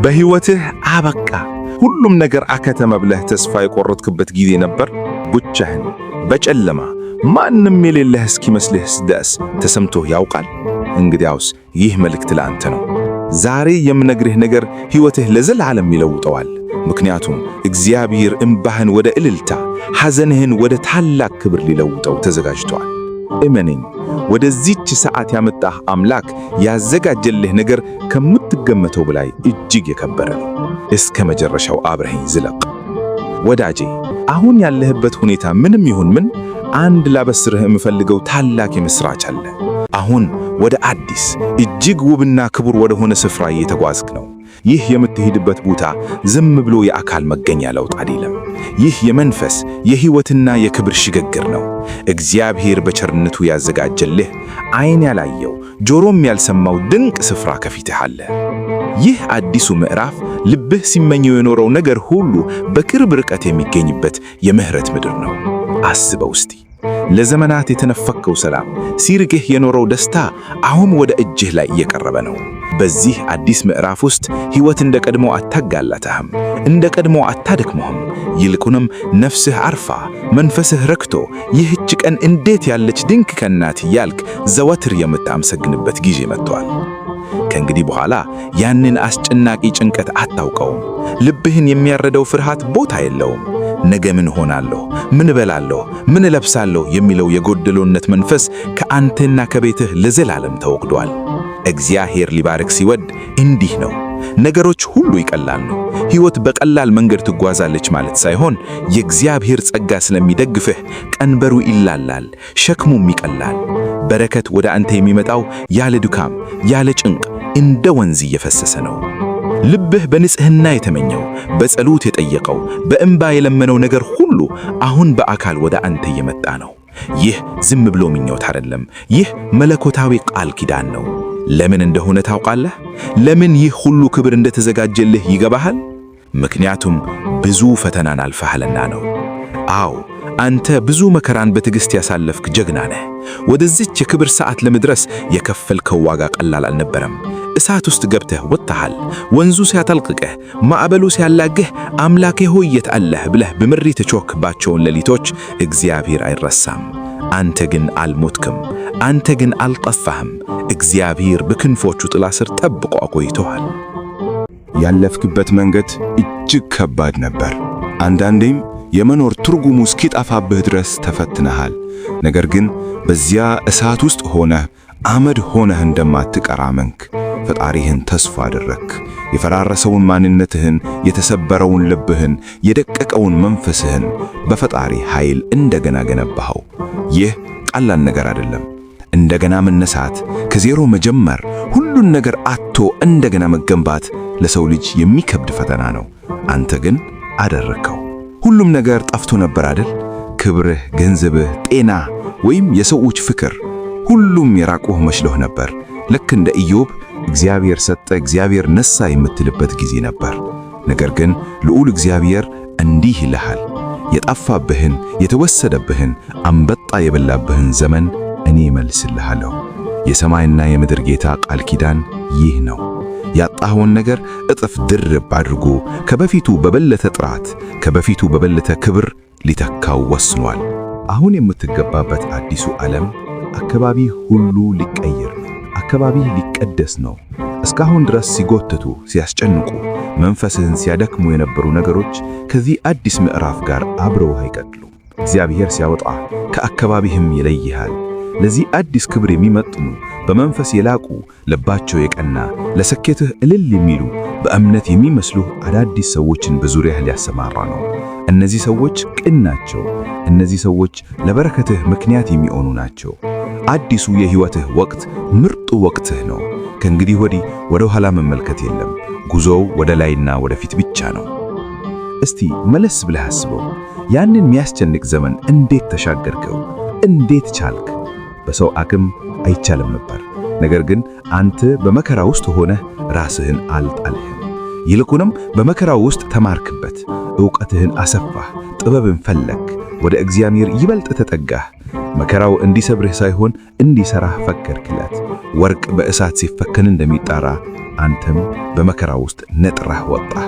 በሕይወትህ አበቃ፣ ሁሉም ነገር አከተመ ብለህ ተስፋ የቆረጥክበት ጊዜ ነበር? ብቻህን በጨለማ ማንም የሌለህ እስኪመስልህ ድረስ ተሰምቶህ ያውቃል? እንግዲያውስ ይህ መልእክት ለአንተ ነው። ዛሬ የምነግርህ ነገር ሕይወትህ ለዘላለም ይለውጠዋል። ምክንያቱም እግዚአብሔር እምባህን ወደ እልልታ፣ ሐዘንህን ወደ ታላቅ ክብር ሊለውጠው ተዘጋጅቷል። እመነኝ፣ ወደዚች ሰዓት ያመጣህ አምላክ ያዘጋጀልህ ነገር ከምትገመተው በላይ እጅግ የከበረ ነው። እስከ መጨረሻው አብረኸኝ ዝለቅ። ወዳጄ፣ አሁን ያለህበት ሁኔታ ምንም ይሁን ምን፣ አንድ ላበስርህ የምፈልገው ታላቅ የምሥራች አለ። አሁን ወደ አዲስ እጅግ ውብና ክቡር ወደ ሆነ ስፍራ እየተጓዝክ ነው። ይህ የምትሄድበት ቦታ ዝም ብሎ የአካል መገኛ ለውጥ አይደለም። ይህ የመንፈስ የሕይወትና የክብር ሽግግር ነው። እግዚአብሔር በቸርነቱ ያዘጋጀልህ ዓይን ያላየው ጆሮም ያልሰማው ድንቅ ስፍራ ከፊትህ አለ። ይህ አዲሱ ምዕራፍ ልብህ ሲመኘው የኖረው ነገር ሁሉ በቅርብ ርቀት የሚገኝበት የምሕረት ምድር ነው። አስበው እስቲ፣ ለዘመናት የተነፈከው ሰላም፣ ሲርቅህ የኖረው ደስታ አሁን ወደ እጅህ ላይ እየቀረበ ነው። በዚህ አዲስ ምዕራፍ ውስጥ ሕይወት እንደ ቀድሞ አታጋላትህም፣ እንደ ቀድሞ አታደክመህም። ይልቁንም ነፍስህ አርፋ፣ መንፈስህ ረክቶ ይህች ቀን እንዴት ያለች ድንቅ ቀን ናት እያልክ ዘወትር የምታመሰግንበት ጊዜ መጥቷል። ከእንግዲህ በኋላ ያንን አስጨናቂ ጭንቀት አታውቀውም። ልብህን የሚያረደው ፍርሃት ቦታ የለውም። ነገ ምን ሆናለሁ፣ ምን እበላለሁ፣ ምን እለብሳለሁ የሚለው የጎደሎነት መንፈስ ከአንተና ከቤትህ ለዘላለም ተወግዷል። እግዚአብሔር ሊባርክ ሲወድ እንዲህ ነው። ነገሮች ሁሉ ይቀላሉ። ሕይወት በቀላል መንገድ ትጓዛለች ማለት ሳይሆን የእግዚአብሔር ጸጋ ስለሚደግፍህ ቀንበሩ ይላላል፣ ሸክሙም ይቀላል። በረከት ወደ አንተ የሚመጣው ያለ ድካም፣ ያለ ጭንቅ እንደ ወንዝ እየፈሰሰ ነው። ልብህ በንጽሕና የተመኘው፣ በጸሎት የጠየቀው፣ በእንባ የለመነው ነገር ሁሉ አሁን በአካል ወደ አንተ እየመጣ ነው። ይህ ዝም ብሎ ምኞት አይደለም። ይህ መለኮታዊ ቃል ኪዳን ነው። ለምን እንደሆነ ታውቃለህ? ለምን ይህ ሁሉ ክብር እንደተዘጋጀልህ ይገባሃል? ምክንያቱም ብዙ ፈተናን አልፈሃልና ነው። አዎ፣ አንተ ብዙ መከራን በትዕግሥት ያሳለፍክ ጀግና ነህ። ወደዚች የክብር ሰዓት ለመድረስ የከፈልከው ዋጋ ቀላል አልነበረም። እሳት ውስጥ ገብተህ ወጥተሃል። ወንዙ ሲያጠልቅቅህ፣ ማዕበሉ ሲያላግህ አምላኬ ሆይ የት አለህ ብለህ በምሬት የጮኽባቸውን ሌሊቶች እግዚአብሔር አይረሳም። አንተ ግን አልሞትክም። አንተ ግን አልጠፋህም። እግዚአብሔር በክንፎቹ ጥላ ስር ጠብቆ አቆይቶሃል። ያለፍክበት መንገድ እጅግ ከባድ ነበር። አንዳንዴም የመኖር ትርጉሙ እስኪጠፋብህ ድረስ ተፈትነሃል። ነገር ግን በዚያ እሳት ውስጥ ሆነህ አመድ ሆነህ እንደማትቀር አመንክ። ፈጣሪህን ተስፋ አደረግክ። የፈራረሰውን ማንነትህን፣ የተሰበረውን ልብህን፣ የደቀቀውን መንፈስህን በፈጣሪ ኃይል እንደገና ገነባኸው። ይህ ቀላል ነገር አይደለም። እንደገና መነሳት፣ ከዜሮ መጀመር፣ ሁሉን ነገር አጥቶ እንደገና መገንባት ለሰው ልጅ የሚከብድ ፈተና ነው። አንተ ግን አደረግከው። ሁሉም ነገር ጠፍቶ ነበር አይደል? ክብርህ፣ ገንዘብህ፣ ጤና ወይም የሰዎች ፍቅር ሁሉም የራቁህ መስሎህ ነበር። ልክ እንደ ኢዮብ እግዚአብሔር ሰጠ፣ እግዚአብሔር ነሳ የምትልበት ጊዜ ነበር። ነገር ግን ልዑል እግዚአብሔር እንዲህ ይልሃል፣ የጠፋብህን፣ የተወሰደብህን፣ አንበጣ የበላብህን ዘመን እኔ እመልስልሃለሁ። የሰማይና የምድር ጌታ ቃል ኪዳን ይህ ነው። ያጣኸውን ነገር እጥፍ ድርብ አድርጎ ከበፊቱ በበለጠ ጥራት፣ ከበፊቱ በበለጠ ክብር ሊተካው ወስኗል። አሁን የምትገባበት አዲሱ ዓለም አካባቢ ሁሉ ሊቀየር፣ አካባቢ ሊቀደስ ነው። እስካሁን ድረስ ሲጎትቱ፣ ሲያስጨንቁ፣ መንፈስህን ሲያደክሙ የነበሩ ነገሮች ከዚህ አዲስ ምዕራፍ ጋር አብረው አይቀጥሉም። እግዚአብሔር ሲያወጣ ከአካባቢህም ይለይሃል። ለዚህ አዲስ ክብር የሚመጥኑ በመንፈስ የላቁ፣ ልባቸው የቀና፣ ለስኬትህ እልል የሚሉ፣ በእምነት የሚመስሉህ አዳዲስ ሰዎችን በዙሪያህ ሊያሰማራ ነው። እነዚህ ሰዎች ቅን ናቸው። እነዚህ ሰዎች ለበረከትህ ምክንያት የሚሆኑ ናቸው። አዲሱ የሕይወትህ ወቅት ምርጡ ወቅትህ ነው። ከእንግዲህ ወዲህ ወደ ኋላ መመልከት የለም። ጉዞው ወደ ላይና ወደፊት ብቻ ነው። እስቲ መለስ ብለህ አስበው። ያንን የሚያስጨንቅ ዘመን እንዴት ተሻገርከው? እንዴት ቻልክ? በሰው አቅም አይቻልም ነበር። ነገር ግን አንተ በመከራ ውስጥ ሆነህ ራስህን አልጣልህም። ይልቁንም በመከራው ውስጥ ተማርክበት። ዕውቀትህን አሰፋህ፣ ጥበብን ፈለክ፣ ወደ እግዚአብሔር ይበልጥ ተጠጋህ። መከራው እንዲሰብርህ ሳይሆን እንዲሰራህ ፈከርክለት። ወርቅ በእሳት ሲፈከን እንደሚጣራ አንተም በመከራ ውስጥ ነጥረህ ወጣህ።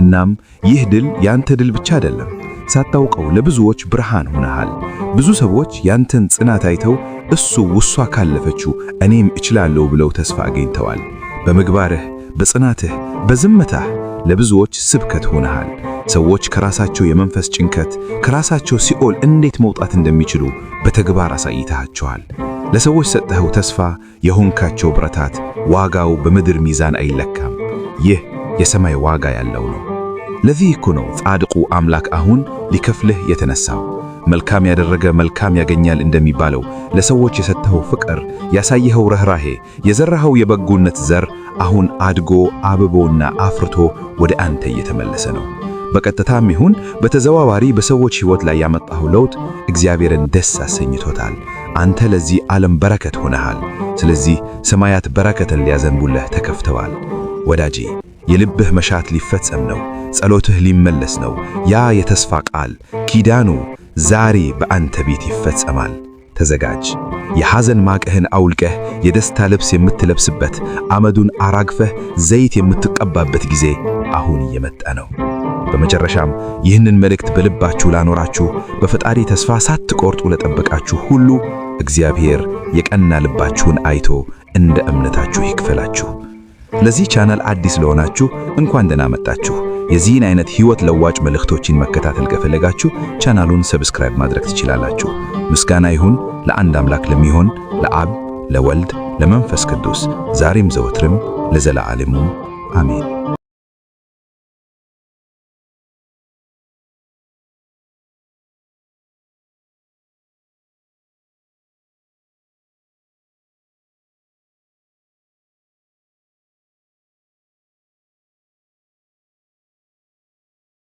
እናም ይህ ድል ያንተ ድል ብቻ አይደለም። ሳታውቀው ለብዙዎች ብርሃን ሆነሃል። ብዙ ሰዎች ያንተን ጽናት አይተው እሷ ካለፈችው እኔም እችላለሁ ብለው ተስፋ አግኝተዋል። በምግባርህ፣ በጽናትህ፣ በዝምታህ ለብዙዎች ስብከት ሆነሃል። ሰዎች ከራሳቸው የመንፈስ ጭንቀት፣ ከራሳቸው ሲኦል እንዴት መውጣት እንደሚችሉ በተግባር አሳይተሃቸዋል። ለሰዎች ሰጠኸው ተስፋ የሆንካቸው ብረታት ዋጋው በምድር ሚዛን አይለካም። ይህ የሰማይ ዋጋ ያለው ነው። ለዚህ እኮ ነው ጻድቁ አምላክ አሁን ሊከፍልህ የተነሳው። መልካም ያደረገ መልካም ያገኛል እንደሚባለው ለሰዎች የሰጠኸው ፍቅር፣ ያሳየኸው ርኅራኄ፣ የዘራኸው የበጎነት ዘር አሁን አድጎ አብቦና አፍርቶ ወደ አንተ እየተመለሰ ነው። በቀጥታም ይሁን በተዘዋዋሪ በሰዎች ሕይወት ላይ ያመጣኸው ለውጥ እግዚአብሔርን ደስ አሰኝቶታል። አንተ ለዚህ ዓለም በረከት ሆነሃል። ስለዚህ ሰማያት በረከትን ሊያዘንቡልህ ተከፍተዋል። ወዳጄ፣ የልብህ መሻት ሊፈጸም ነው። ጸሎትህ ሊመለስ ነው። ያ የተስፋ ቃል ኪዳኑ ዛሬ በአንተ ቤት ይፈጸማል። ተዘጋጅ። የሐዘን ማቅህን አውልቀህ የደስታ ልብስ የምትለብስበት፣ አመዱን አራግፈህ ዘይት የምትቀባበት ጊዜ አሁን እየመጣ ነው። በመጨረሻም ይህንን መልእክት በልባችሁ ላኖራችሁ፣ በፈጣሪ ተስፋ ሳትቆርጡ ለጠበቃችሁ ሁሉ እግዚአብሔር የቀና ልባችሁን አይቶ እንደ እምነታችሁ ይክፈላችሁ። ለዚህ ቻናል አዲስ ለሆናችሁ እንኳን ደህና መጣችሁ። የዚህን አይነት ሕይወት ለዋጭ መልእክቶችን መከታተል ከፈለጋችሁ ቻናሉን ሰብስክራይብ ማድረግ ትችላላችሁ። ምስጋና ይሁን ለአንድ አምላክ ለሚሆን ለአብ ለወልድ ለመንፈስ ቅዱስ ዛሬም ዘወትርም ለዘላለሙ አሜን።